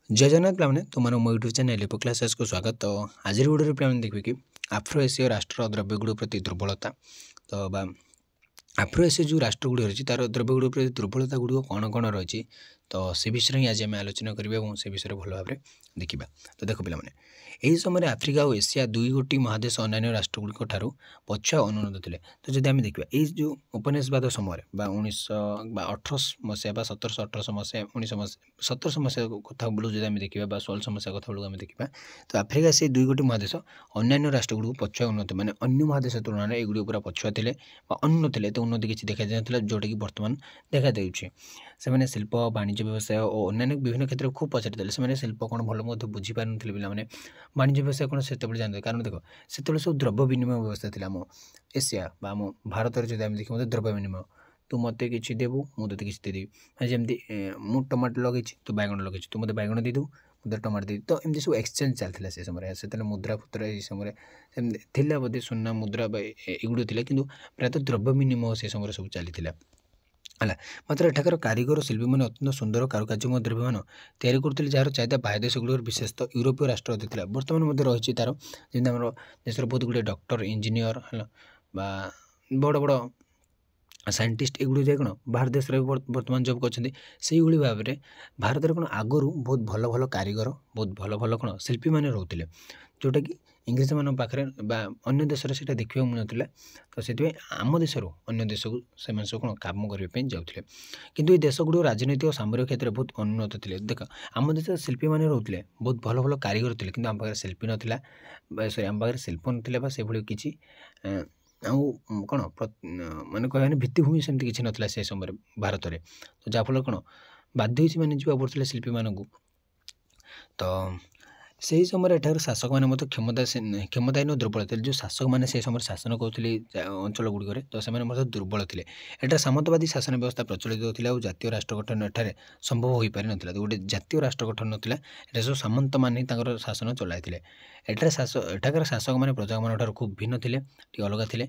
जय जगन्नाथ पिलाने तुम मो यूट्यूब चैनल लिपो क्लासेस को स्वागत। तो आज वीडियो पे देखिए कि आफ्रो एसीय राष्ट्र द्रव्यगुड़ प्रति दुर्बलता तो आफ्रो एसीय जो राष्ट्रगुड़ रही तार द्रव्यगुड़ प्रति दुर्बलता गुड़ कौन कौन रही तो से विषय ही आज आम आलोचना करेंगे और से विषय भल भाव देखा। तो देख पे यही समय आफ्रिका और एशिया दुई गोटी महादेश अन्य राष्ट्रगुड़िक ठार पछुआ अनुन्नत थे। तो जब आम देखा ये जो उपनिवेशवाद समय 1918 मसीहा 1718 मसीहा 1917 मसीहा कथा बेलू जो आम देखा 16 मसीहा कथा बेलू आम देखा तो आफ्रिका से दुई गोटी महादेश अन्य राष्ट्रगुड़ पछुआ उन्नत माने अन्य महादेश तुलन में एगुड़ी पूरा पछुआ थे अनुन्नत थे। तो उन्नति किसी देखा जाता जोटा कि बर्तमान देखा देउछि से शिल्प वाणिज्य व्यवसाय और अन्य विभिन्न क्षेत्र में खूब पचारि से शिल्प कौन भल बुझी पार ना वाणिज्य व्यवसाय कौन से जानते कारण देख से सब द्रव्य विनिमय व्यवस्था थी आम एशिया आम भारत में जो देखिए द्रव्य विनिमय तू मत कि देवु मुझे किसी देदेवी जमी मुझ टमाटो लगे तू बैगण लगे तू मत बैगण देदेवु मुझे टमाटो दे तो एमती सब एक्सचेंज चलता से समय से मुद्रा पुद्रा ये समय थी बोधे सुना मुद्रा एगुड़ थी कि प्रायतः द्रव्य विनिमय से समय सब चली है मात्र एठाकर कारीगर शिल्पी मैंने अत्यंत सुंदर कारुकार्य द्रव्य मान तैयारी करते जार चाहिदा बाह्य देश गुड़ विशेषतः यूरोपीय राष्ट्र अधिक था बर्तमान रही तार जमी आम देशर बहुत गुड़े डॉक्टर इंजीनियर है बड़ बड़ साइंटिस्ट एगुड़ी जाए कौन बाहर देश बर्तमान जब कर से भाव में भारत में कौन आगु बहुत भल भल कारीगर बहुत भल भल कौन शिल्पी मैंने रोते जोटा कि इंग्रेज मान पाखे अन्य देश से देखा मिलूला। तो से आम देश अन्य देश को से सब कौन कम करने जाते किंतु ये देश गुड़ राजनीतिक और सामरिक क्षेत्र में बहुत अनुन्नत थे। देख आम देश शिल्पी मैंने रोते बहुत भल भल कारीगर थे कि आम पाखे शिल्पी नाला सरी आम पाखे शिल्प ना से किसी कौन माने कहने भित्तिभूमि सेमती किसी नाला से समय भारत में। तो जहाँफल कौन बाध्य मैंने जावा पड़ते शिल्पी मानू। तो से समय एठार शासक मैंने क्षमताहीन दुर्बल थे जो शासक मैंने से समय शासन करते अंचल गुड़िक तो से दुर्बल थे। एटा सामंतवादी शासन व्यवस्था प्रचलित होता और जातीय राष्ट्र गठन एठार संभव हो पारि ना। तो गोटे जातीय राष्ट्र गठन नाला एटा सब सामंत मान शासन चलाई एठाकर शासक मैंने प्रजा मान खूब भिन्न थे अलग थे।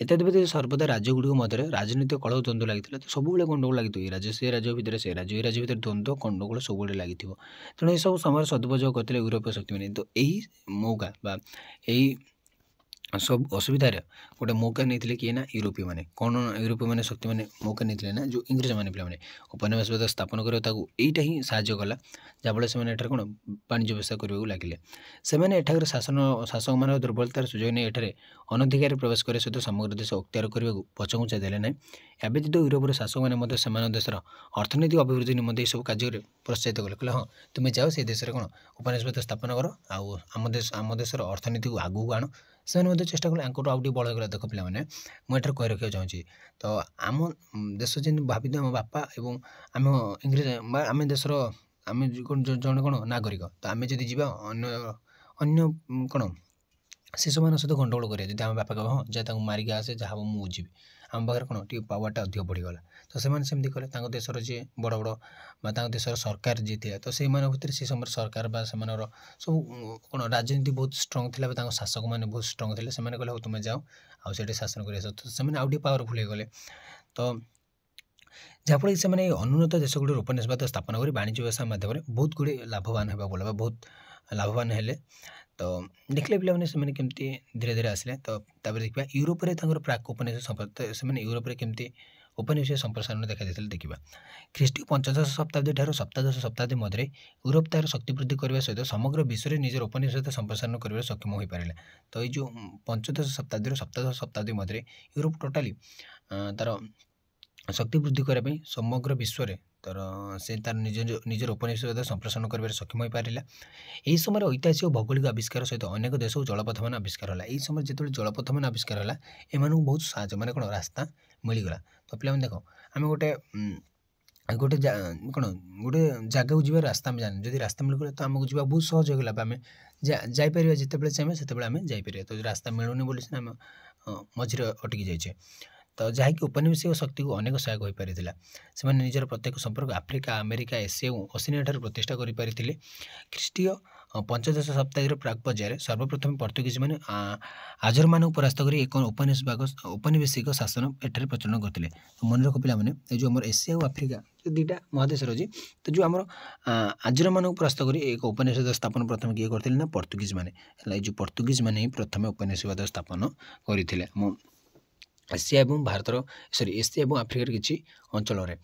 एतद व्यतीत सर्वदा राज्यगुड़ मध्य राजनीतिक कलह द्वंद्व लगी तो सब गंडगोल लगी ये राज्य से राज्य भितर से राज्य राज्य भितर द्वंद्व गंडगोल सब लगी तेणु ये सब समय सदुपयोग करते यूरोपीय शक्ति मैंने। तो यही मौका यही सब असुविधार गोटे मौका नहीं किए ना यूरोपीय मैंने कौन यूरोपीय मैंने शक्ति मैंने मौका नहीं ना जो इंग्रेज मैंने पे उपनिवेशवाद स्थापन करटा ही साहय कला जहाँफल से कौन वाणिज्य व्यवसाय करने लगे से एठाकर शासक मान दुर्बलतार सुजोग नहीं एठार अनधिकार प्रवेश करने सहित समग्र देश अख्तियार करने पछघुंचा देले ना। या व्यतीत यूरोपर शासक मैंने देशर अर्थनैतिक अभिवृद्धि निमंते सब कार्य प्रोत्साहित कले कहले हाँ तुम्हें जाओ से देश में कौन उपनिवेशवाद स्थापन कर आम देशर अर्थनीति को आगू आण से चेष्टा कले आंकटू आउट बड़ होगा। देख पे मुझे कही रखा चाहिए तो आम देश जमी भावी आम बापा और आम इंग्रेज आम देशर आम जड़े कौन नागरिक तो आम जब जा अन्न कौन से सब सहित गंडगोल करें जब आम बापा कह हाँ जा मारिक आसे जहाँ मुझे बुझी आम पाखे कौन टी पावरटा अधिक बढ़ीगला। तो से सेमती कले देशर जी बड़ बड़ देशर सरकार जी थे तो से भर से समय सरकार सब कौन राजनीति बहुत स्ट्रंग थी शासक मैंने बहुत स्ट्रंग थे से कहले तुम्हें जाओ आठ शासन कर तो से आउट पावरफुल हो गले। तो जहाँफल से अनुन्नत देश गुड़ उपनिवेशवाद स्थापन कर वाणिज्य व्यवसाय माध्यम बहुत गुड़े लाभवान होगा बोला बहुत लाभवान हेले। तो देखले पे केमती धीरे धीरे आसिले। तो देखा यूरोप प्राक उपनिवेश से यूरोप केमती उपनिवेश संप्रसारण देखा देखा ख्रीष्टीय 15 शताब्दी ठार 17 शताब्दी मध्य यूरोप तार शक्ति वृद्धि करने सहित समग्र विश्व में निजर उपनिवेश संप्रसारण कर सक्षम हो पारे। तो ये जो 15 शताब्दी 17 शताब्दी मध्य यूरोप टोटाली तार शक्ति वृद्धि करने समग्र विश्व में तर से तार निजर उपनिवेशवाद संप्रसारण कर सक्षम हो पारा। यही समय ऐतिहासिक भौगोलिक आविष्कार सहित अनेक देश जलपथ मान आविष्कार है। यही समय जो जलपथ मान आविष्कार है एम बहुत साहय मैंने कौन रास्ता मिलगला। तो पे देख आम गोटे गोटे कौन गोटे जगह को जी रास्ता आम जाने जब रास्ता मिलगला तो आमको जी बहुत सहज होगा आम जापर जिते चाहिए से आम जापर। तो रास्ता मिलूनी बोली सीना आम मझे अटकी जाइए। तो जहाँकि उपनिवेशिक शक्ति को अनेक सहायक हो पारी से निजर प्रत्येक संपर्क आफ्रिका अमेरिका एशिया और ओशिनिया ठार प्रतिष्ठा कर ख्रीष्टीय पंचदश शताब्दीर प्राक पर्यायर सर्वप्रथम पर्तुगीज मैंने आजर मानक परास्त कर एक औपनिवेशिक शासन एठारे प्रचलन करते। तो मन रख पे जो आम एशिया और आफ्रिका जो दुईटा महादेश रही तो जो आम आजर मानक परास्त कर एक औपनिवेशिक स्थापन प्रथम किए करते ना पर्तुगीज मैंने जो पर्तुगीज मैंने ही प्रथम औपनिवेशिकवाद स्थापन करते एशिया और भारतर एशिया और आफ्रिकार किसी अंचल।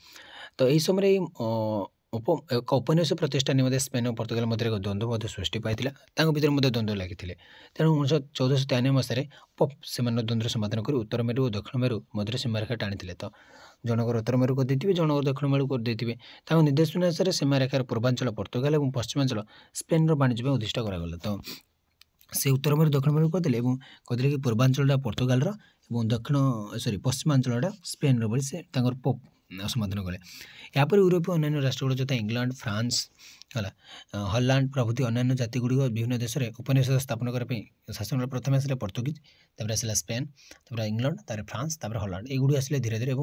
तो यही समय एक औपनिवेशिक प्रतिष्ठा निमंते स्पेन और पर्तुगाल मध्य एक द्वंद्व सृष्टि पाई भर द्वंद्व लगी तेणु 1493 मसीह पोप से द्वंद्व समाधान कर उत्तर मेरु और दक्षिण मेरु मध्य सीमारेखा टाणी। तो जनकर उत्तर मेरु करदे जनकर दक्षिण मेरु करदे निर्देशन अनुसार सीमारेखार पूर्वांचल पर्तुगाल और पश्चिमांचल स्पेन वाणिज्य उद्दिष्ट करागला। तो से उत्तर मेरु दक्षिण मेरु करदे कहते कि पूर्वांचलटा पर्तुगाल दक्षिण पश्चिमांचलटा स्पेन रही से पोप समाधान कले। यापर यूरोपीय अन्य राष्ट्रगुड़ जो इंग्लैंड फ्रांस है हॉलैंड प्रभृति अन्य जातिगुड़िक विभिन्न देश में उपनिवेश स्थापन करने शासन प्रथम आसे पर्तुगीज आसला स्पेन इंग्लैंड फ्रांस हॉलैंड युड़ी आसिले धीरे धीरे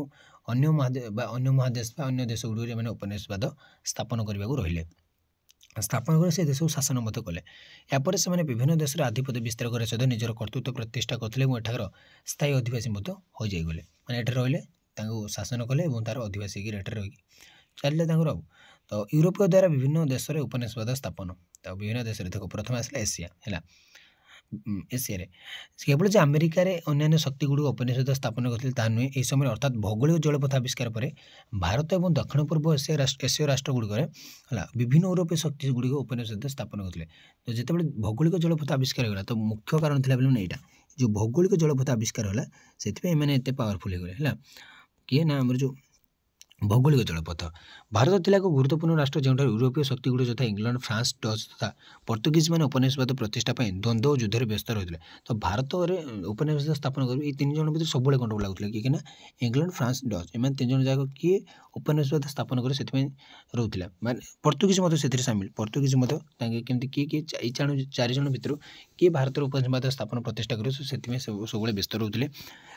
अन्य महादेश अन्य देशगुड़ी में उपनिवेशवाद स्थापन करने को रहिले स्थापन कर से देश को शासन कले। यापर से विभिन्न देश में आधिपत्य विस्तार करने सहित निजर कर्तृत्व प्रतिष्ठा करते एठार स्थायी अधिवासी हो जाइगले मैंने एठार रहिले शासन कले और तार अधिवासी रेट रही चलिए। तो यूरोपीय द्वारा विभिन्न देश में उपनिवेशवाद स्थापन तो विभिन्न देश देख प्रथम आसला एशिया है एशिया केवल जो अमेरिकार अन्य शक्ति गुड़ उपनिवेशवाद स्थापन करते नुहे यह समय अर्थात भौगोलिक जलपथ आविष्कार पर भारत और दक्षिण पूर्व एशिया राष्ट्रगुड़िक है विभिन्न यूरोपीय शक्ति गुड़िक उपनिवेशवाद स्थापन करते। तो जिते भौगोलिक जलपथ आविष्कार होगा तो मुख्य कारण था यहाँ जो भौगोलिक जलपथ आविष्कार होला से मैंने एत पावरफुल होगले है किए ना आम जो भौगोलिक जलपथ भारत थिला एक गुरुत्वपूर्ण राष्ट्र जो यूरोपीय शक्ति गुड़ यथा इंग्लैंड फ्रांस डच तथा पर्तुगीज मैंने उपनिवेशवाद प्रतिष्ठा द्वंद्व और युद्ध व्यस्त रही। तो भारत में उपनिवेशवाद स्थापन कर तीन जन भर सब गंडगोल लगुला कि इंग्लैंड फ्रांस डच एम तीन जन जाक किए उपनिवेशवाद स्थापन कर रोला माने पर्तुगीज सामिल पर्तुगीज केमती किए चार जन भर किए भारत उपनिवेशवाद स्थापन प्रतिष्ठा कर सब व्यस्त रोते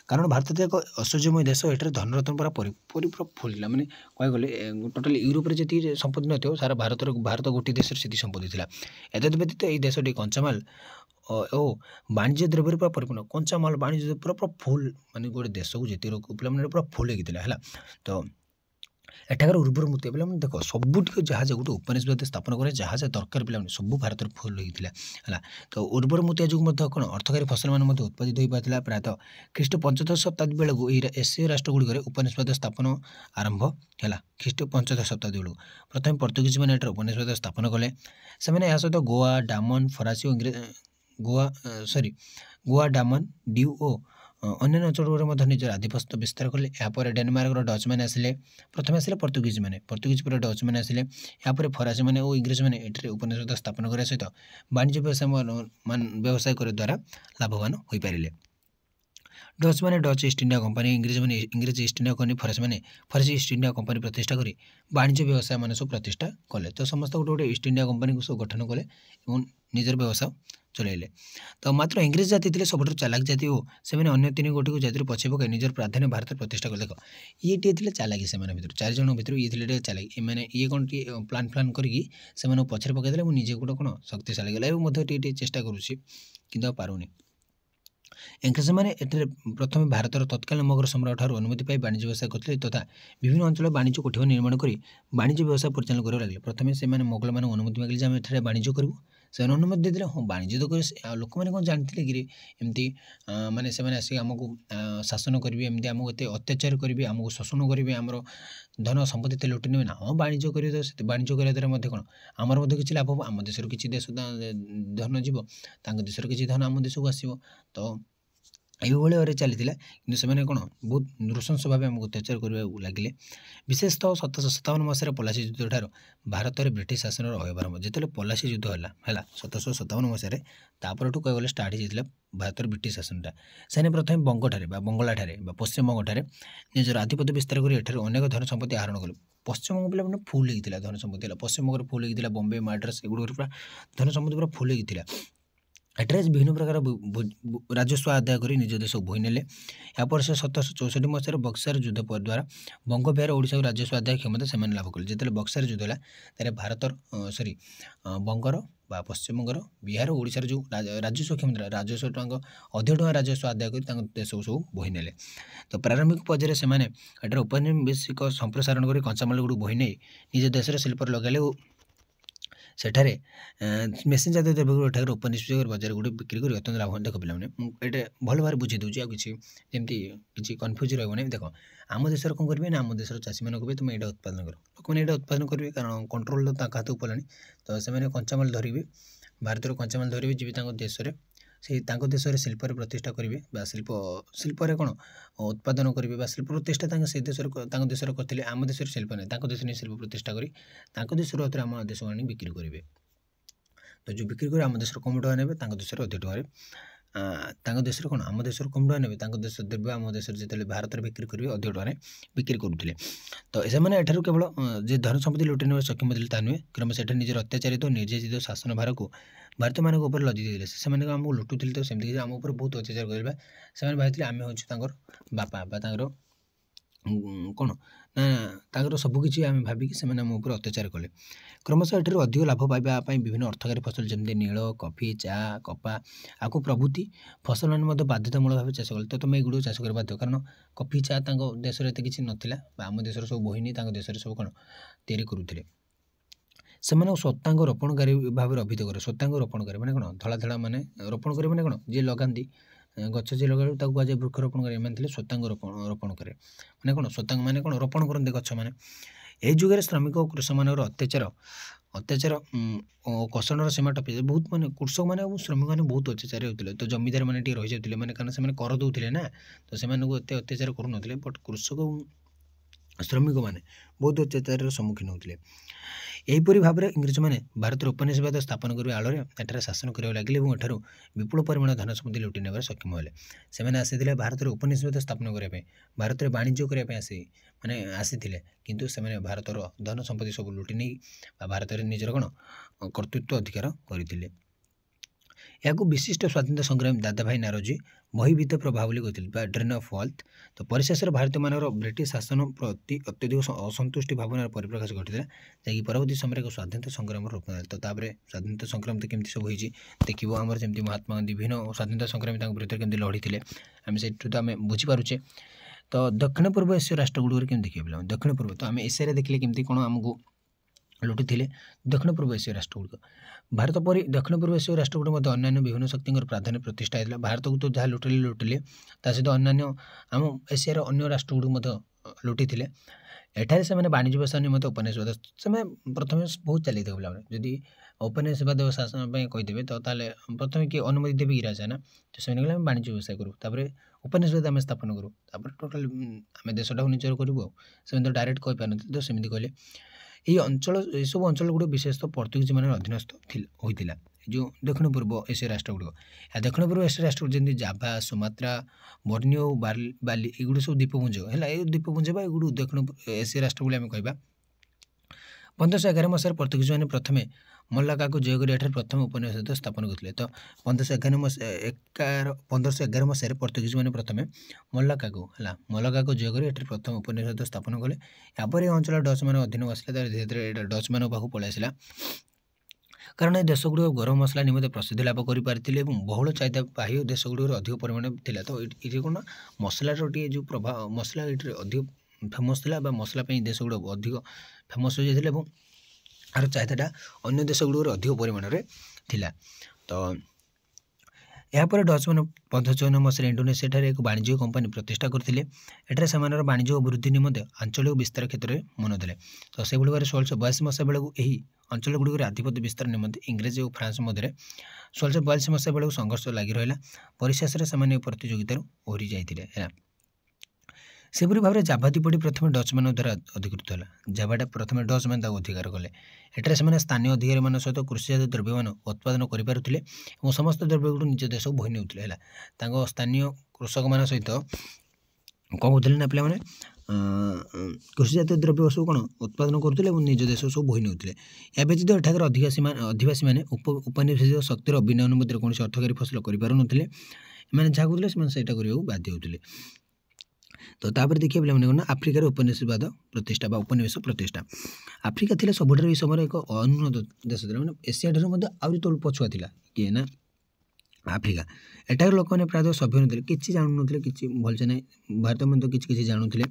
कारण भारत एक ऐश्वर्यमय देश ये धनरत्न पूरा पूरा फुल मैंने कह गले टोटाल यूरोप जी संपत्ति न सारा भारत गोटे देश से संपत्ति था। एतद व्यतीत ये देश कंचामाल और वाणिज्य द्रव्य पूरा परिपूर्ण कंचामाल वाणिज्य पूरा पूरा फुल माने गोटे देश को जी पे पूरा फुल है। तो एठाकार उर्वर मूर्ति पे देख सबुठ जहाँ गोटे उपनिवेशवाद स्थापन करे जहाँ दरकार पे सब भारत फुल होता है। तो उर्वर मूर्ति जो कौन अर्थकारी फसल मान उत्पादित हो पाता प्रायतः ख्रीष्ट पंचदश शताब्दी बेलू एशिया राष्ट्रगुड़िक उपनिवेशवाद स्थापन आरंभ है। ख्रीष्ट पंचदश शताब्दी बेलू प्रथम पर्तुगीज मैंने उपनिवेशवाद स्थापन कले से सहित गोवा डामन फरासी गोवा डामन ड्यू और अन्य अंचल निजर आधिपत्य विस्तार कले। यापर डेनमार्क डच मैंने आसिले प्रथम आसिले पर्तुगीज पर डच मैंने आसिले यापर फरासी मैंने और इंग्रेज मैंने ये उपनिवेशवाद स्थापन करने सहित वाणिज्य व्यवसाय कर द्वारा लाभवान हो पारे। डच मैंने डच ईस्ट इंडिया कंपनी इंग्रेज मैंने इंग्रेज ईस्ट इंडिया कंपनी फरासी ईस्ट इंडिया कंपनी प्रतिष्ठा कर वाणिज्य व्यवसाय मान सब प्रतिष्ठा कले। तो समस्त गोटे गोटे ईस्ट इंडिया कंपनी को सब गठन कले और निजर व्यवसाय चलैले। तो मात्र इंग्रेज जाति थे सब चालाक जाति हो से अन्य तीन गोटी को जाति पछे पकाई निजर प्राधान्य भारत प्रतिष्ठा कर। देख ये टे चालाकी से भर चार जन भर ये चालाकी मैंने ये कौन प्लान प्लान करके पछे पकईदे मुझे गोटे कौन शक्तिशाली गला चेष्टा करुँची कि पारुनी। इंग्रेज मैंने प्रथम भारत तत्कालीन मगर सम्राट ठार अनुमति पाई वाणिज्य व्यवसाय करते तथा विभिन्न अंचल वाणिज्य कोठी निर्माण कर वाणिज्य व्यवसाय परिचालन कर लगे। प्रथम से मोगल मान अनुमति मांगे आम ए वाणिज्य करूँ से अनुमति देते हाँ वाणिज्य तो कर लोक मैंने कौन जानते कि एमती माने से आसिक आमको शासन करेंगे एमती आमको एत अत्याचार करेंगे आमको शोषण करेंगे आमर धन संपत्ति लुटि ने ना हाँ वाणिज्य करेंगे तो वाणिज्य करने द्वारा कौन आमर किसी लाभ हम आम देश किसी देश धन जीव देश किसी धन आम देश को आसो। तो यही भाई चली कि से कौन बहुत नृशंस भाव आमको अत्याचार करने लगे। विशेषतः 1757 मसीह पलासी युद्ध ठार भारत में ब्रिटिश शासन अयभारंभ जो पलासी युद्ध है 1757 मसीह तापर कह गले स्टार्ट होता भारत ब्रिटिश शासनटा से प्रथम बंगठारे बंगला ठारे पश्चिम बंगठारे निजर आधिपत्य विस्तार कर अनेक धन संपत्ति आहरण कले। पश्चिम बंग पे फुल होता धन संपत्ति पश्चिम बंग फुल होता बम्बे मद्रास एगुड़ पूरा धन संपत्ति पूरा फुल होता। ଏଠାରେ ବିଭିନ୍ନ ପ୍ରକାର ରାଜସ୍ୱ ଆଦାୟ କରି ନିଜ ଦେଶକୁ ବୋହି ନେଲେ। ଏହାପରେ ସେ 1764 ମସିହାରେ ବକ୍ସାର ଯୁଦ୍ଧ ଦ୍ୱାରା ବଙ୍ଗ ବିହାର ଓଡ଼ିଶାକୁ ରାଜସ୍ୱ ଆଦାୟ କ୍ଷମତା ସେମାନେ ଲାଭ କଲେ। ଯେତେବେଳେ ବକ୍ସାର ଯୁଦ୍ଧ ହେଲା ତାହେଲେ ଭାରତର ବଙ୍ଗର ବା ପଶ୍ଚିମବଙ୍ଗର ବିହାର ଓଡ଼ିଶାର ଯେଉଁ ରାଜସ୍ୱ କ୍ଷମତା ରାଜସ୍ୱ ଟଙ୍କା ଅଧିକ ଟଙ୍କା ରାଜସ୍ୱ ଆଦାୟ କରି ତାଙ୍କ ଦେଶକୁ ସବୁ ବୋହି ନେଲେ। ତ ପ୍ରାରମ୍ଭିକ ପର୍ଯ୍ୟାୟରେ ସେମାନେ ଏଠାରେ ଔପନିବେଶିକ ସମ୍ପ୍ରସାରଣ କରି କଞ୍ଚାମାଲଗୁଡ଼ିକୁ ବୋହି ନେଇ ନିଜ ଦେଶରେ ଶିଳ୍ପରେ ଲଗାଇଲେ ଓ ସେଠାରେ ମେସିନ୍ ଜାତୀୟ ଦ୍ରବ୍ୟଗୁଡ଼ିକ ଏଠାକାର ଉପନିବେଶିକ ବଜାରଗୁଡ଼ିକ ବିକ୍ରି କରି ଅତ୍ୟନ୍ତ ଲାଭବାନ। ଦେଖ ପିଲାମାନେ ମୁଁ ଏଇଟା ଭଲ ଭାବରେ ବୁଝେଇ ଦେଉଛି, ଆଉ କିଛି ଯେମିତି କିଛି କନଫ୍ୟୁଜ ରହିବ ନାହିଁ। ଦେଖ ଆମ ଦେଶରେ କ'ଣ କରିବେ ନା ଆମ ଦେଶର ଚାଷୀମାନଙ୍କୁ କହିବେ ତୁମେ ଏଇଟା ଉତ୍ପାଦନ କର, ଲୋକମାନେ ଏଇଟା ଉତ୍ପାଦନ କରିବେ କାରଣ କଣ୍ଟ୍ରୋଲ ତାଙ୍କ ହାତକୁ ପଡ଼ିଲାଣି। ତ ସେମାନେ କଞ୍ଚାମାଲ ଧରିବେ, ଭାରତରୁ କଞ୍ଚାମାଲ ଧରିବେ, ଯିବେ ତାଙ୍କ ଦେଶରେ, ସେଇ ତାଙ୍କ ଦେଶରେ ଶିଳ୍ପରେ ପ୍ରତିଷ୍ଠା କରିବେ ବା ଶିଳ୍ପରେ କ'ଣ ଉତ୍ପାଦନ କରିବେ ବା ଶିଳ୍ପ ପ୍ରତିଷ୍ଠା ତାଙ୍କ ଦେଶରେ କରିଥିଲେ। ଆମ ଦେଶରେ ଶିଳ୍ପ ନାହିଁ, ତାଙ୍କ ଦେଶରେ ଶିଳ୍ପ ପ୍ରତିଷ୍ଠା କରି ତାଙ୍କ ଦେଶରୁ ଆମ ଦେଶକୁ ଆଣି ବିକ୍ରି କରିବେ। ତ ଯେଉଁ ବିକ୍ରି କରି ଆମ ଦେଶରେ କମ୍ ଟଙ୍କା ନେବେ, ତାଙ୍କ ଦେଶରେ ଅଧିକ ଟଙ୍କାରେ ତାଙ୍କ ଦେଶରେ କ'ଣ ଆମ ଦେଶରୁ କମ୍ ଟଙ୍କା ନେବେ, ତାଙ୍କ ଦେଶ ଦ୍ରବ୍ୟ ଆମ ଦେଶରେ ଯେତେବେଳେ ଭାରତରେ ବିକ୍ରି କରିବେ ଅଧିକ ଟଙ୍କାରେ ବିକ୍ରି କରୁଥିଲେ। ତ ସେମାନେ ଏଠାରୁ କେବଳ ଯେ ଧନ ସମ୍ପତ୍ତି ଲୁଟି ନେବାର ସକ୍ଷମ ଥିଲେ ତାହା ନୁହେଁ, କ୍ରମେ ସେଠାରେ ନିଜର ଅତ୍ୟାଚାରିତ ନିର୍ଯାତିତ ଶାସନ ଭାରକୁ ଭାରତୀୟମାନଙ୍କ ଉପରେ ଲଦି ଦେଇଥିଲେ। ସେମାନେ ଆମକୁ ଲୁଟୁଥିଲେ, ତ ସେମିତି କିଛି ଆମ ଉପରେ ବହୁତ ଅତ୍ୟାଚାର କରିବା। ସେମାନେ ଭାବିଥିଲେ ଆମେ ହେଉଛୁ ତାଙ୍କର ବାପା ବା ତାଙ୍କର କ'ଣ ନା ତାଙ୍କର ସବୁକିଛି ଆମେ ଭାବିକି ସେମାନେ ଆମ ଉପରେ ଅତ୍ୟାଚାର କଲେ। କ୍ରମଶଃ ଏଠାରୁ ଅଧିକ ଲାଭ ପାଇବା ପାଇଁ ବିଭିନ୍ନ ଅର୍ଥକାରୀ ଫସଲ ଯେମିତି ନୀଳ, କଫି, ଚା, କପା ଆକୁ ପ୍ରଭୃତି ଫସଲମାନେ ମଧ୍ୟ ବାଧ୍ୟତାମୂଳକ ଭାବେ ଚାଷ କଲେ। ତ ତୁମେ ଏଗୁଡ଼ିକୁ ଚାଷ କରିବା ବାଧ୍ୟ, କାରଣ କଫି, ଚା ତାଙ୍କ ଦେଶରେ ଏତେ କିଛି ନଥିଲା ବା ଆମ ଦେଶରେ ସବୁ ବୋହିନି ତାଙ୍କ ଦେଶରେ ସବୁ କ'ଣ ତିଆରି କରୁଥିଲେ। ସେମାନଙ୍କୁ ସ୍ୱତ୍ୱାଙ୍ଗ ରୋପଣକାରୀ ଭାବରେ ଅଭିହିତ କରେ। ସ୍ୱତ୍ୱାଙ୍ଗ ରୋପଣକାରୀ ମାନେ କ'ଣ ଧଳା ମାନେ ରୋପଣକାରୀ ମାନେ କ'ଣ ଯିଏ ଲଗାନ୍ତି ଗଛ ଯିଏ ଲଗାଇଲେ ତାକୁ କୁହାଯାଏ ବୃକ୍ଷରୋପଣ କରି। ଏମାନେ ଥିଲେ ସ୍ୱତ୍ୱାଙ୍ଗ ରୋପଣ କରେ ମାନେ କ'ଣ ସ୍ୱତ୍ୱାଙ୍ଗ ମାନେ କ'ଣ ରୋପଣ କରନ୍ତି ଗଛ ମାନେ। ଏହି ଯୁଗରେ ଶ୍ରମିକ ଓ କୃଷକମାନଙ୍କର ଅତ୍ୟାଚାର କଷଣର ସୀମା ଟପି ବହୁତ ମାନେ କୃଷକମାନେ ଏବଂ ଶ୍ରମିକମାନେ ବହୁତ ଅତ୍ୟାଚାର ହେଉଥିଲେ। ତ ଜମିଦାରମାନେ ଟିକେ ରହିଯାଉଥିଲେ ମାନେ କାରଣ ସେମାନେ କର ଦେଉଥିଲେ ନା, ତ ସେମାନଙ୍କୁ ଏତେ ଅତ୍ୟାଚାର କରୁନଥିଲେ। ବଟ୍ କୃଷକ ଶ୍ରମିକମାନେ ବହୁତ ଅତ୍ୟାଚାରର ସମ୍ମୁଖୀନ ହେଉଥିଲେ। ଏହିପରି ଭାବରେ ଇଂରେଜମାନେ ଭାରତରେ ଉପନିବେଶବାଦ ସ୍ଥାପନ କରିବା ଆଳରେ ଏଠାରେ ଶାସନ କରିବାକୁ ଲାଗିଲେ ଏବଂ ଏଠାରୁ ବିପୁଳ ପରିମାଣ ଧନ ସମ୍ପତ୍ତି ଲୁଟି ନେବାରେ ସକ୍ଷମ ହେଲେ। ସେମାନେ ଆସିଥିଲେ ଭାରତରେ ଉପନିବେଶବାଦ ସ୍ଥାପନ କରିବା ପାଇଁ, ଭାରତରେ ବାଣିଜ୍ୟ କରିବା ପାଇଁ ଆସିଥିଲେ, କିନ୍ତୁ ସେମାନେ ଭାରତର ଧନ ସମ୍ପତ୍ତି ସବୁ ଲୁଟି ନେଇ ବା ଭାରତରେ ନିଜର କ'ଣ କର୍ତ୍ତୃତ୍ୱ ଅଧିକାର କରିଥିଲେ। ଏହାକୁ ବିଶିଷ୍ଟ ସ୍ୱାଧୀନତା ସଂଗ୍ରାମୀ ଦାଦାଭାଇ ନାରୋଜୀ ବହିର୍ଭୂତ ପ୍ରଭାବ ବୋଲି କହିଥିଲେ ବା ଡ୍ରେନ୍ ଅଫ୍ ୱେଲ୍ଥ। ତ ପରିଶେଷରେ ଭାରତୀୟମାନଙ୍କର ବ୍ରିଟିଶ ଶାସନ ପ୍ରତି ଅତ୍ୟଧିକ ଅସନ୍ତୁଷ୍ଟି ଭାବନାର ପରିପ୍ରକାଶ ଘଟିଥିଲା, ଯାହାକି ପରବର୍ତ୍ତୀ ସମୟରେ ଏକ ସ୍ୱାଧୀନତା ସଂଗ୍ରାମର ରୂପ ନେଲା। ତ ତାପରେ ସ୍ୱାଧୀନତା ସଂଗ୍ରାମ ତ କେମିତି ସବୁ ହେଇଛି ଦେଖିବ, ଆମର ଯେମିତି ମହାତ୍ମା ଗାନ୍ଧୀ ବିଭିନ୍ନ ସ୍ୱାଧୀନତା ସଂଗ୍ରାମୀ ତାଙ୍କ ବିରୁଦ୍ଧରେ କେମିତି ଲଢ଼ିଥିଲେ ଆମେ ସେଇଠୁ ତ ଆମେ ବୁଝିପାରୁଛେ। ତ ଦକ୍ଷିଣ ପୂର୍ବ ଏସୀୟ ରାଷ୍ଟ୍ରଗୁଡ଼ିକରେ କେମିତି ଦେଖିବା ପିଲାମାନେ, ଦକ୍ଷିଣ ପୂର୍ବ ତ ଆମେ ଏସିଆରେ ଦେଖିଲେ କେମିତି କ'ଣ ଆମକୁ ଲୁଟିଥିଲେ ଦକ୍ଷିଣ ପୂର୍ବ ଏସୀୟ ରାଷ୍ଟ୍ରଗୁଡ଼ିକ। ଭାରତ ପରି ଦକ୍ଷିଣ ପୂର୍ବ ଏସୀୟ ରାଷ୍ଟ୍ରଗୁଡ଼ିକ ମଧ୍ୟ ଅନ୍ୟାନ୍ୟ ବିଭିନ୍ନ ଶକ୍ତିଙ୍କର ପ୍ରାଧାନ୍ୟ ପ୍ରତିଷ୍ଠା ହେଇଥିଲା। ଭାରତକୁ ତ ଯାହା ଲୁଟିଲେ ତା ସହିତ ଅନ୍ୟାନ୍ୟ ଆମ ଏସିଆର ଅନ୍ୟ ରାଷ୍ଟ୍ରଗୁଡ଼ିକୁ ମଧ୍ୟ ଲୁଟିଥିଲେ। ଏଠାରେ ସେମାନେ ବାଣିଜ୍ୟ ବ୍ୟବସାୟ ନିମନ୍ତେ ଉପନିବେଶବାଦ ସେମାନେ ପ୍ରଥମେ ବହୁତ ଚାଲିଥିଲେ ପିଲାମାନେ। ଯଦି ଉପନିବେଶବାଦ ଶାସନ ପାଇଁ କହିଦେବେ ତ ତାହେଲେ ପ୍ରଥମେ କିଏ ଅନୁମତି ଦେବେ ଇଂରାଜ ନା, ତ ସେମାନେ କହିଲେ ଆମେ ବାଣିଜ୍ୟ ବ୍ୟବସାୟ କରୁ, ତାପରେ ଉପନିବେଶବାଦ ଆମେ ସ୍ଥାପନ କରୁ, ତାପରେ ଟୋଟାଲ ଆମେ ଦେଶଟାକୁ ନିଜର କରିବୁ। ଆଉ ସେମାନେ ତ ଡାଇରେକ୍ଟ କହିପାରୁନଥିଲେ, ତ ସେମିତି କହିଲେ। ଏସବୁ ଅଞ୍ଚଳଗୁଡ଼ିକ ବିଶେଷତଃ ପର୍ତ୍ତୁଗୀଜମାନଙ୍କର ଅଧୀନସ୍ଥ ହୋଇଥିଲା ଯେଉଁ ଦକ୍ଷିଣ ପୂର୍ବ ଏସୀୟ ରାଷ୍ଟ୍ରଗୁଡ଼ିକ। ଏହା ଦକ୍ଷିଣ ପୂର୍ବ ଏସୀୟ ରାଷ୍ଟ୍ର ଯେମିତି ଜାଭା, ସୁମାତ୍ରା, ବର୍ନିଓ, ବାଲି ଏଗୁଡ଼ିକ ସବୁ ଦ୍ୱୀପପୁଞ୍ଜ ହେଲା। ଏ ଦ୍ୱୀପପୁଞ୍ଜ ବା ଏଗୁଡ଼ିକୁ ଦକ୍ଷିଣ ଏସୀୟ ରାଷ୍ଟ୍ର ବୋଲି ଆମେ କହିବା। 1511 ମସିହାରେ ପର୍ତ୍ତୁଗୀଜମାନେ ପ୍ରଥମେ ମଲାକାକୁ ଜୟ କରି ଏଠାରେ ପ୍ରଥମ ଉପନିବେଶବାଦ ସ୍ଥାପନ କରିଥିଲେ। ତ 1511 ମସିହାରେ ପର୍ତ୍ତୁଗୀଜମାନେ ପ୍ରଥମେ ମଲାକାକୁ ଜୟ କରି ଏଠାରେ ପ୍ରଥମ ଉପନିବେଶବାଦ ସ୍ଥାପନ କଲେ। ଏହାପରେ ଏ ଅଞ୍ଚଳ ଡଚ୍ମାନଙ୍କ ଅଧୀନକୁ ଆସିଲା, ତାପରେ ଧୀରେ ଧୀରେ ଏଇଟା ଡଚ୍ମାନଙ୍କ ପାଖକୁ ପଳାଇ ଆସିଲା। କାରଣ ଏ ଦେଶଗୁଡ଼ିକ ଗରମ ମସଲା ନିମନ୍ତେ ପ୍ରସିଦ୍ଧି ଲାଭ କରିପାରିଥିଲେ ଏବଂ ବହୁଳ ଚାହିଦା ବାହ୍ୟ ଦେଶଗୁଡ଼ିକରେ ଅଧିକ ପରିମାଣରେ ଥିଲା। ତ ଏଠି କ'ଣ ମସଲାର ଟିକେ ଯେଉଁ ପ୍ରଭାବ ମସଲା ଏଠିରେ ଅଧିକ ଫେମସ୍ ଥିଲା ବା ମସଲା ପାଇଁ ଦେଶଗୁଡ଼ିକ ଅଧିକ ଫେମସ୍ ହୋଇଯାଇଥିଲେ ଏବଂ ଏହାର ଚାହିଦାଟା ଅନ୍ୟ ଦେଶଗୁଡ଼ିକରେ ଅଧିକ ପରିମାଣରେ ଥିଲା। ତ ଏହାପରେ ଡଚ୍ମାନେ 1554 ମସିହାରେ ଇଣ୍ଡୋନେସିଆଠାରେ ଏକ ବାଣିଜ୍ୟ କମ୍ପାନୀ ପ୍ରତିଷ୍ଠା କରିଥିଲେ। ଏଠାରେ ସେମାନଙ୍କର ବାଣିଜ୍ୟ ଅଭିବୃଦ୍ଧି ନିମନ୍ତେ ଆଞ୍ଚଳିକ ବିସ୍ତାର କ୍ଷେତ୍ରରେ ମନ ଦେଲେ। ତ ସେଭଳି ଭାବରେ 1682 ମସିହା ବେଳକୁ ଏହି ଅଞ୍ଚଳଗୁଡ଼ିକରେ ଆଧିପତ୍ୟ ବିସ୍ତାର ନିମନ୍ତେ ଇଂରେଜ ଓ ଫ୍ରାନ୍ସ ମଧ୍ୟରେ 1642 ମସିହା ବେଳକୁ ସଂଘର୍ଷ ଲାଗି ରହିଲା। ପରିଶେଷରେ ସେମାନେ ପ୍ରତିଯୋଗିତାରୁ ଓହରି ଯାଇଥିଲେ ହେଲା। ସେପରି ଭାବରେ ଜାଭା ଦ୍ୱୀପଟି ପ୍ରଥମେ ଡଚ୍ମାନଙ୍କ ଦ୍ୱାରା ଅଧିକୃତ ହେଲା। ଜାଭାଟା ପ୍ରଥମେ ଡଚ୍ମାନେ ତାକୁ ଅଧିକାର କଲେ। ଏଠାରେ ସେମାନେ ସ୍ଥାନୀୟ ଅଧିକାରୀମାନଙ୍କ ସହିତ କୃଷିଜାତ ଦ୍ରବ୍ୟମାନ ଉତ୍ପାଦନ କରିପାରୁଥିଲେ ଏବଂ ସମସ୍ତ ଦ୍ରବ୍ୟଗୁଡ଼ିକୁ ନିଜ ଦେଶକୁ ବୋହି ନେଉଥିଲେ ହେଲା। ତାଙ୍କ ସ୍ଥାନୀୟ କୃଷକମାନଙ୍କ ସହିତ କ'ଣ କହୁଥିଲେ ନା ପିଲାମାନେ କୃଷିଜାତୀୟ ଦ୍ରବ୍ୟ ସବୁ କ'ଣ ଉତ୍ପାଦନ କରୁଥିଲେ ଏବଂ ନିଜ ଦେଶ ସବୁ ବୋହି ନେଉଥିଲେ। ଏହା ବ୍ୟତୀତ ଏଠାକାର ଅଧିବାସୀମାନେ ଉପନିବେଶିକ ଶକ୍ତିର ବିନା ଅନୁମତିରେ କୌଣସି ଅର୍ଥକାରୀ ଫସଲ କରିପାରୁନଥିଲେ। ଏମାନେ ଯାହା କରୁଥିଲେ ସେମାନେ ସେଇଟା କରିବାକୁ ବାଧ୍ୟ ହେଉଥିଲେ। ତ ତାପରେ ଦେଖିବା ପିଲାମାନେ କ'ଣ ନା ଆଫ୍ରିକାର ଉପନିବେଶବାଦ ପ୍ରତିଷ୍ଠା ବା ଉପନିବେଶ ପ୍ରତିଷ୍ଠା। ଆଫ୍ରିକା ଥିଲା ସବୁଠାରୁ ଏହି ସମୟରେ ଏକ ଅନୁନ୍ନତ ଦେଶ ଥିଲା, ମାନେ ଏସିଆ ଠାରୁ ମଧ୍ୟ ଆହୁରି ତଳୁ ପଛୁଆ ଥିଲା କିଏ ନା ଆଫ୍ରିକା। ଏଠାକାର ଲୋକମାନେ ପ୍ରାୟତଃ ସଭ୍ୟ ନଥିଲେ, କିଛି ଜାଣୁନଥିଲେ, କିଛି ଭଲସେ ନାହିଁ। ଭାରତ ମଧ୍ୟ କିଛି କିଛି ଜାଣୁଥିଲେ।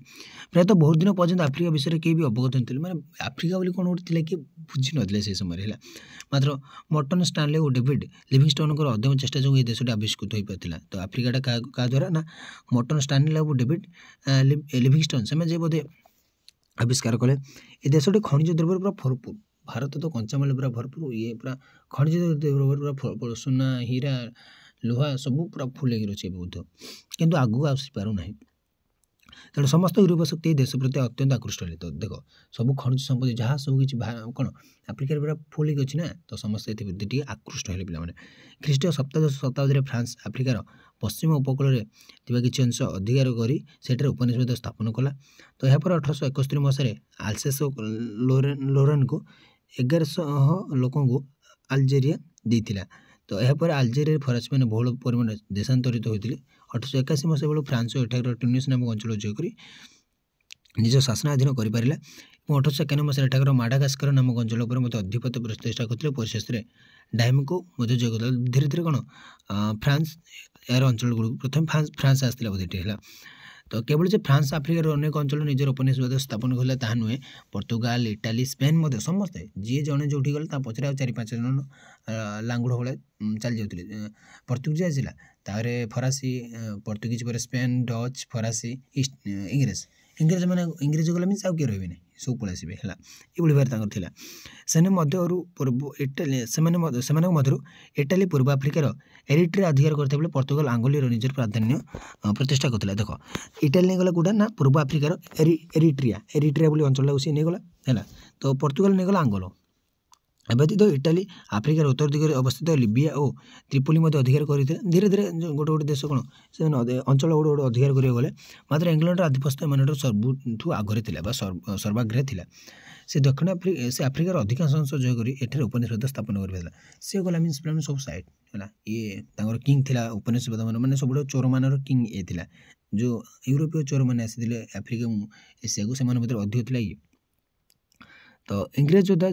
ପ୍ରାୟତଃ ବହୁତ ଦିନ ପର୍ଯ୍ୟନ୍ତ ଆଫ୍ରିକା ବିଷୟରେ କେହି ବି ଅବଗତ ନଥିଲେ, ମାନେ ଆଫ୍ରିକା ବୋଲି କ'ଣ ଗୋଟେ ଥିଲା କିଏ ବୁଝିନଥିଲେ ସେହି ସମୟରେ ହେଲା। ମାତ୍ର ମର୍ଟନ୍ ଷ୍ଟାନଲେ ଓ ଡେଭିଡ୍ ଲିଭିଂଷ୍ଟନଙ୍କର ଅଦମ୍ୟ ଚେଷ୍ଟା ଯୋଗୁଁ ଏହି ଦେଶଟି ଆବିଷ୍କୃତ ହୋଇପାରିଥିଲା। ତ ଆଫ୍ରିକାଟା କାହା ଦ୍ୱାରା ନା ମର୍ଟନ୍ ଷ୍ଟାନଲେ ଓ ଡେଭିଡ୍ ଲିଭିଂଷ୍ଟନ୍ ସେମାନେ ଯେ ବୋଧେ ଆବିଷ୍କାର କଲେ। ଏ ଦେଶଟି ଖଣିଜ ଦ୍ରବ୍ୟରେ ପୁରା ଭରପୁର। ଭାରତ ତ କଞ୍ଚାମାଲ ପୁରା ଭରପୁର, ଇଏ ପୁରା ଖଣିଜ ଦ୍ରବ୍ୟରେ ପୁରା ସୁନା, ହୀରା, ଲୁହା ସବୁ ପୁରା ଫୁଲ ହେଇକି ରହିଛି ଏବେ ମଧ୍ୟ, କିନ୍ତୁ ଆଗକୁ ଆସିପାରୁନାହିଁ। ତେଣୁ ସମସ୍ତ ୟୁରୋପୀୟ ଶକ୍ତି ଏହି ଦେଶ ପ୍ରତି ଅତ୍ୟନ୍ତ ଆକୃଷ୍ଟ ହେଲେ। ତ ଦେଖ ସବୁ ଖଣିଜ ସମ୍ପତ୍ତି ଯାହା ସବୁ କିଛି କ'ଣ ଆଫ୍ରିକାରେ ପୁରା ଫୁଲ ହେଇକି ଅଛି ନା, ତ ସମସ୍ତେ ଏଥିପ୍ରତି ଟିକେ ଆକୃଷ୍ଟ ହେଲେ ପିଲାମାନେ। ଖ୍ରୀଷ୍ଟୀୟ ସପ୍ତଦଶ ଶତାବ୍ଦୀରେ ଫ୍ରାନ୍ସ ଆଫ୍ରିକାର ପଶ୍ଚିମ ଉପକୂଳରେ ଥିବା କିଛି ଅଂଶ ଅଧିକାର କରି ସେଠାରେ ଉପନିବେଶ ସ୍ଥାପନ କଲା। ତ ଏହାପରେ 1871 ମସିହାରେ ଆଲସେସ୍ ଓ ଲୋରେନ୍‌କୁ 1100 ଲୋକଙ୍କୁ ଆଲଜେରିଆ ଦେଇଥିଲା। ତ ଏହାପରେ ଆଲଜେରିଆରେ ଫରାସୀମାନେ ବହୁଳ ପରିମାଣରେ ଦେଶାନ୍ତରିତ ହୋଇଥିଲେ। 1881 ମସିହା ବେଳକୁ ଫ୍ରାନ୍ସ ଏଠାକାର ଟ୍ୟୁନିସ୍ ନାମକ ଅଞ୍ଚଳ ଜୟ କରି ନିଜ ଶାସନାଧୀନ କରିପାରିଲା ଏବଂ 1851 ମସିହାରେ ଏଠାକାର ମାଡାଗାସ୍କର ନାମକ ଅଞ୍ଚଳ ଉପରେ ମଧ୍ୟ ଅଧିପତ୍ୟ ପ୍ରତିଷ୍ଠା କରିଥିଲେ। ପରିଶେଷରେ ଡାଇମ୍‌କୁ ମଧ୍ୟ ଜୟ କରିଥିଲା। ଧୀରେ ଧୀରେ କ'ଣ ଫ୍ରାନ୍ସ ଏହାର ଅଞ୍ଚଳଗୁଡ଼ିକୁ ପ୍ରଥମେ ଫ୍ରାନ୍ସ ଆସିଥିଲା ବୋଧେ ଏଠି ହେଲା। ତ କେବଳ ଯେ ଫ୍ରାନ୍ସ ଆଫ୍ରିକାର ଅନେକ ଅଞ୍ଚଳ ନିଜର ଉପନିବେଶବାଦ ସ୍ଥାପନ କଲା ତାହା ନୁହେଁ, ପର୍ତ୍ତୁଗାଲ, ଇଟାଲୀ, ସ୍ପେନ୍ ମଧ୍ୟ ସମସ୍ତେ ଯିଏ ଜଣେ ଯେଉଁଠି ଗଲେ ତା ପଛରେ ଆଉ 4-5 ଜଣ ଲାଙ୍ଗୁଡ଼ ଭଳିଆ ଚାଲି ଯାଉଥିଲେ। ପର୍ତ୍ତୁଗୀଜ ଆସିଲା, ତାପରେ ଫରାସୀ, ପର୍ତ୍ତୁଗୀଜ ପରେ ସ୍ପେନ୍, ଡଚ୍, ଫରାସୀ, ଇଂରେଜ ଗଲେ ମିନ୍ସ ଆଉ କିଏ ରହିବେ ନାହିଁ, ସବୁ ପଳେଇ ଆସିବେ ହେଲା। ଏଭଳି ଭାବରେ ତାଙ୍କର ଥିଲା। ସେମାନଙ୍କ ମଧ୍ୟରୁ ଇଟାଲୀ ପୂର୍ବ ଆଫ୍ରିକାର ଏରିଟ୍ରିଆ ଅଧିକାର କରିଥିବା ବେଳେ ପର୍ତ୍ତୁଗାଲ ଆଙ୍ଗୋଲାର ନିଜର ପ୍ରାଧାନ୍ୟ ପ୍ରତିଷ୍ଠା କରିଥିଲା। ଦେଖ ଇଟାଲୀ ନେଇଗଲା କେଉଁଟା ନା ପୂର୍ବ ଆଫ୍ରିକାର ଏରିଟ୍ରିଆ ବୋଲି ଅଞ୍ଚଳଟାକୁ ସିଏ ନେଇଗଲା ହେଲା। ତ ପର୍ତ୍ତୁଗାଲ ନେଇଗଲା ଆଙ୍ଗୋଲ। ଏବ୍ୟତୀତ ଇଟାଲୀ ଆଫ୍ରିକାର ଉତ୍ତର ଦିଗରେ ଅବସ୍ଥିତ ଲିବିଆ ଓ ତ୍ରିପୋଲି ମଧ୍ୟ ଅଧିକାର କରିଥିଲେ। ଧୀରେ ଧୀରେ ଗୋଟେ ଦେଶ କ'ଣ ସେମାନେ ଅଞ୍ଚଳ ଗୋଟେ ଅଧିକାର କରିବାକୁ ଗଲେ। ମାତ୍ର ଇଂଲଣ୍ଡର ଆଧିପତ୍ୟ ଏମାନଙ୍କର ସବୁଠୁ ଆଗରେ ଥିଲା ବା ସର୍ବାଗ୍ରେ ଥିଲା। ସେ ଆଫ୍ରିକାର ଅଧିକାଂଶ ଅଂଶ ଜୟ କରି ଏଠାରେ ଉପନିବେଶବାଦ ସ୍ଥାପନ କରିପାରିଥିଲା। ସେ ଗଲା ମିନ୍ସ ପ୍ଲାନ୍ ସବୁ ସାଇଡ୍ ହେଲା। ଇଏ ତାଙ୍କର କିଙ୍ଗ ଥିଲା ଉପନିବେଶବାଦ ମାନେ ସବୁଠୁ ଚୋରମାନର କିଙ୍ଗ ଇଏ ଥିଲା। ଯେଉଁ ୟୁରୋପୀୟ ଚୋରମାନେ ଆସିଥିଲେ ଆଫ୍ରିକା ଏସିଆକୁ, ସେମାନଙ୍କ ଭିତରେ ଅଧିକ ଥିଲା ଇଏ। ତ ଇଂରେଜ ଯୋଦ୍ଧା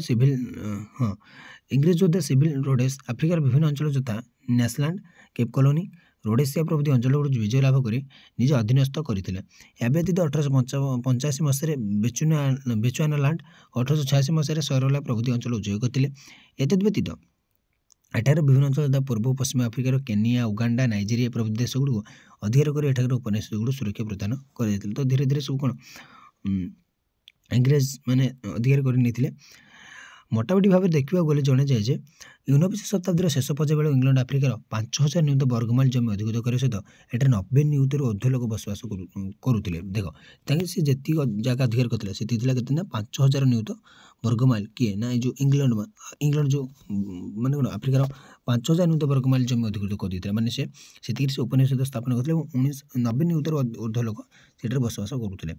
ସିଭିଲ ରୋଡେସ୍ ଆଫ୍ରିକାର ବିଭିନ୍ନ ଅଞ୍ଚଳ ଯଥା ନ୍ୟାସଲ୍ୟାଣ୍ଡ, କେପ୍ କଲୋନି, ରୋଡେସିଆ ପ୍ରଭୃତି ଅଞ୍ଚଳଗୁଡ଼ିକୁ ବିଜୟ ଲାଭ କରି ନିଜ ଅଧୀନସ୍ଥ କରିଥିଲେ। ଏହା ବ୍ୟତୀତ 1885 ମସିହାରେ ବେଚୁଆନାଲ୍ୟାଣ୍ଡ, 1886 ମସିହାରେ ସୟରଲା ପ୍ରଭୃତି ଅଞ୍ଚଳ ଜୟ କରିଥିଲେ। ଏତଦ୍ ବ୍ୟତୀତ ଏଠାରେ ବିଭିନ୍ନ ଅଞ୍ଚଳ ଯଥା ପୂର୍ବ ଓ ପଶ୍ଚିମ ଆଫ୍ରିକାର କେନିଆ, ଉଗାଣ୍ଡା, ନାଇଜେରିଆ ପ୍ରଭୃତି ଦେଶଗୁଡ଼ିକୁ ଅଧିକାର କରି ଏଠାକାର ଉପନିବେଶଗୁଡ଼ିକୁ ସୁରକ୍ଷା ପ୍ରଦାନ କରାଯାଇଥିଲା। ତ ଧୀରେ ଧୀରେ ସବୁ କ'ଣ ଇଂରେଜ ମାନେ ଅଧିକାର କରି ନେଇଥିଲେ। ମୋଟାମୋଟି ଭାବେ ଦେଖିବାକୁ ଗଲେ ଜଣାଯାଏ ଯେ 19 ଶତାବ୍ଦୀର ଶେଷ ପର୍ଯ୍ୟାୟ ବେଳେ ଇଂଲଣ୍ଡ ଆଫ୍ରିକାର 5000 ନିୟୁତ ବର୍ଗମାଇଲ ଜମି ଅଧିକୃତ କରିବା ସହିତ ଏଠାରେ 90 ନିୟୁତରୁ ଅଧିକ ଲୋକ ବସବାସ କରୁଥିଲେ। ଦେଖ ତାଙ୍କେ ସେ ଯେତିକି ଜାଗା ଅଧିକାର କରିଥିଲା ସେତିକି ଥିଲା କେତେ ନା 5000 ନିୟୁତ ବର୍ଗମାଇଲ। କିଏ ନା ଏଇ ଯେଉଁ ଇଂଲଣ୍ଡ ଯେଉଁ ମାନେ କ'ଣ ଆଫ୍ରିକାର 5000 ନିୟୁତ ବର୍ଗମାଇଲ ଜମି ଅଧିକୃତ କରିଦେଇଥିଲା। ମାନେ ସେତିକି ସେ ଉପନିବେଶ ସ୍ଥାପନ କରିଥିଲେ ଏବଂ 90 ନିୟୁତରୁ ଅଧିକ ଲୋକ ସେଠାରେ ବସବାସ କରୁଥିଲେ।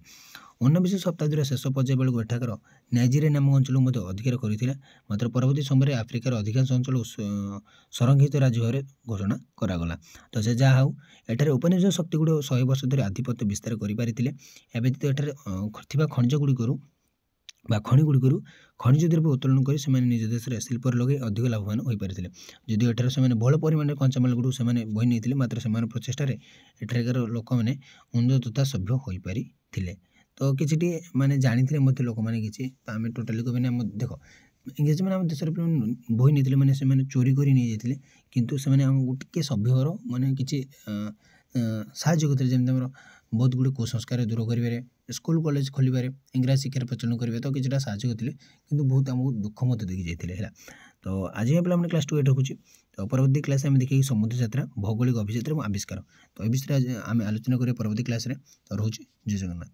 19 ଶତାବ୍ଦୀର ଶେଷ ପର୍ଯ୍ୟାୟ ବେଳକୁ ଏଠାକାର ନାଇଜେରିଆ ନାମକ ଅଞ୍ଚଳକୁ ମଧ୍ୟ ଅଧିକାର କରିଥିଲା। ମାତ୍ର ପରବର୍ତ୍ତୀ ସମୟରେ ଆଫ୍ରିକାର ଅଧିକାଂଶ ଅଞ୍ଚଳକୁ ସଂରକ୍ଷିତ ରାଜ୍ୟ ଭାବରେ ଘୋଷଣା କରାଗଲା। ତ ସେ ଯାହା ହେଉ ଏଠାରେ ଉପନିବେଶ ଶକ୍ତିଗୁଡ଼ିକ 100 ବର୍ଷ ଧରି ଆଧିପତ୍ୟ ବିସ୍ତାର କରିପାରିଥିଲେ। ଏହା ବ୍ୟତୀତ ଏଠାରେ ଥିବା ଖଣିଗୁଡ଼ିକରୁ ଖଣିଜ ଦ୍ରବ୍ୟ ଉତ୍ତୋଳନ କରି ସେମାନେ ନିଜ ଦେଶରେ ଶିଳ୍ପରେ ଲଗାଇ ଅଧିକ ଲାଭବାନ ହୋଇପାରିଥିଲେ। ଯଦିଓ ଏଠାରେ ସେମାନେ ବହୁଳ ପରିମାଣରେ କଞ୍ଚାମାଲ ଗୁଡ଼ିକୁ ସେମାନେ ବୋହି ନେଇଥିଲେ, ମାତ୍ର ସେମାନଙ୍କ ପ୍ରଚେଷ୍ଟାରେ ଏଠାକାର ଲୋକମାନେ ଉନ୍ନତ ତଥା ସଭ୍ୟ ହୋଇପାରିଥିଲେ। ତ କିଛିଟି ମାନେ ଜାଣିଥିଲେ ମଧ୍ୟ ଲୋକମାନେ କିଛି, ତ ଆମେ ଟୋଟାଲି କହିବାନି। ଆମ ଦେଖ ଇଂରେଜମାନେ ଆମ ଦେଶରେ ବୋହି ନେଇଥିଲେ, ମାନେ ସେମାନେ ଚୋରି କରି ନେଇଯାଇଥିଲେ, କିନ୍ତୁ ସେମାନେ ଆମକୁ ଟିକେ ସଭ୍ୟର ମାନେ କିଛି ସାହାଯ୍ୟ କରିଥିଲେ। ଯେମିତି ଆମର ବହୁତ ଗୁଡ଼ିଏ କୁସଂସ୍କାର ଦୂର କରିବାରେ, ସ୍କୁଲ କଲେଜ ଖୋଲିବାରେ, ଇଂରାଜୀ ଶିକ୍ଷାର ପ୍ରଚଳନ କରିବାରେ ତ କିଛିଟା ସାହାଯ୍ୟ କରିଥିଲେ, କିନ୍ତୁ ବହୁତ ଆମକୁ ଦୁଃଖ ମଧ୍ୟ ଦେଇକି ଯାଇଥିଲେ ହେଲା। ତ ଆଜି ପିଲାମାନେ କ୍ଲାସ୍ 2 ଏଇଠି ରଖୁଛି। ତ ପରବର୍ତ୍ତୀ କ୍ଲାସ୍ରେ ଆମେ ଦେଖିକି ସମୁଦ୍ର ଯାତ୍ରା, ଭୌଗୋଳିକ ଅଭିଯାତ୍ରା ଏବଂ ଆବିଷ୍କାର, ତ ଏ ବିଷୟରେ ଆମେ ଆଲୋଚନା କରିବା ପରବର୍ତ୍ତୀ କ୍ଲାସ୍ରେ। ତ ରହୁଛି, ଜୟ ଜଗନ୍ନାଥ।